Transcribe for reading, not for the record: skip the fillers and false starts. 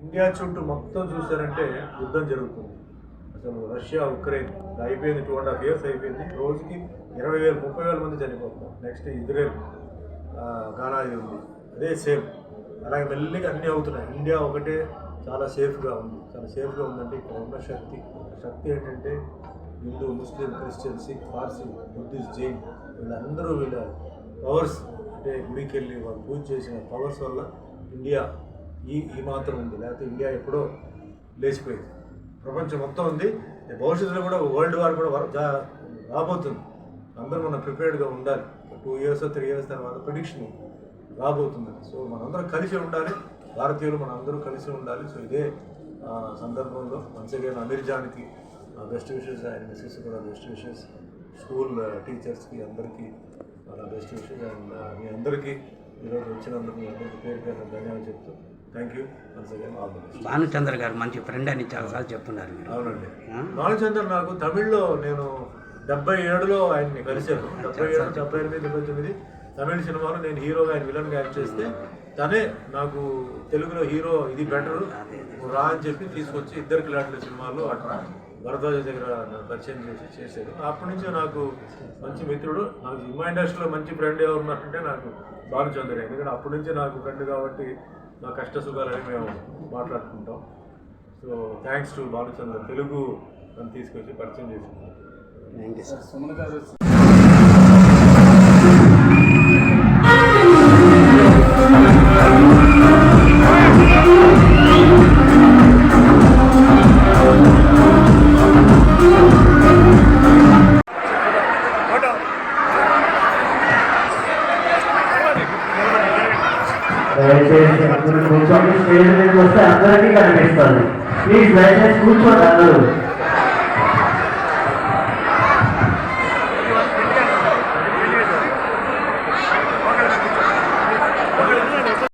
India చుట్టూ మొత్తం చూసారంటే యుద్ధం జరుగుతుంది. అసలు రష్యా ఉక్రెయిన్ అయిపోయింది, 2.5 years అయిపోయింది. రోజుకి 20,000 30,000 మంది చనిపోతున్నారు. నెక్స్ట్ ఇజ్రాయెల్, గానా ఉంది, అదే సేమ్. అలాగే మెల్లిగా అన్నీ అవుతున్నాయి. ఇండియా ఒకటే చాలా సేఫ్గా ఉంది. చాలా సేఫ్గా ఉందంటే ఇక్కడ ఉన్న శక్తి ఏంటంటే Hindu, Muslim, Christian, Sikh, Parsi, Buddhist, Jain వీళ్ళందరూ వీళ్ళ పవర్స్ అంటే గుడికి వెళ్ళి వాళ్ళు పూజ చేసిన పవర్స్ వల్ల ఇండియా ఈ మాత్రం ఉంది. లేకపోతే ఇండియా ఎప్పుడో లేచిపోయింది. ప్రపంచం మొత్తం ఉంది. భవిష్యత్తులో కూడా వరల్డ్ వార్ కూడా రాబోతుంది. అందరూ మనం ప్రిపేర్డ్గా ఉండాలి. 2 years 3 years తర్వాత ప్రిడిక్షన్ రాబోతుంది. సో మనందరం కలిసి ఉండాలి. భారతీయులు మనందరూ కలిసి ఉండాలి. సో ఇదే సందర్భంలో వన్స్ అగైన్ అమీర్ జాన్కి బెస్ట్ విషెస్, ఆయన మిస్సెస్ కూడా బెస్ట్ విషెస్, స్కూల్ టీచర్స్కి అందరికీ బెస్ట్ విషెస్. అండ్ మీ అందరికీ ఈరోజు వచ్చినందుకు మీ అందరికీ పేరు ధన్యవాదాలు చెప్తూ thank you once again all the best. Bhanuchandra గారు మంచి ఫ్రెండ్ అని చాలాసార్లు చెప్తున్నారు. అవునండి, భానుచంద్ర నాకు తమిళ్లో నేను 77లో ఆయన్ని కలిశాను. 77, 78, 79 తమిళ సినిమాలో నేను హీరోగా ఆయన విలన్గా యాక్ట్ చేస్తే తనే నాకు తెలుగులో హీరో ఇది బెటర్ రా అని చెప్పి తీసుకొచ్చి ఇద్దరికి లాంటి సినిమాల్లో అట్లా భరద్వాజ దగ్గర పరిచయం చేశాడు. అప్పటి నుంచి నాకు మంచి మిత్రుడు. నాకు సినిమా ఇండస్ట్రీలో మంచి ఫ్రెండ్ ఎవరు ఉన్నారంటే నాకు భానుచంద్ర. ఎందుకంటే అప్పటి నుంచి నాకు ఫ్రెండ్ కాబట్టి నా కష్ట సుఖాలని మేము మాట్లాడుకుంటాం. So thanks to Bhanuchandra, Telugu నన్ను తీసుకొచ్చి పరిచయం చేసింది. Thank you sir. సుమన్ గారు దయచేసి అందరూ కూర్చోండి. స్టేజ్ మీదకి వస్తే అందరికీ కనిపిస్తుంది. ప్లీజ్ దయచేసి కూర్చోండి అందరూ.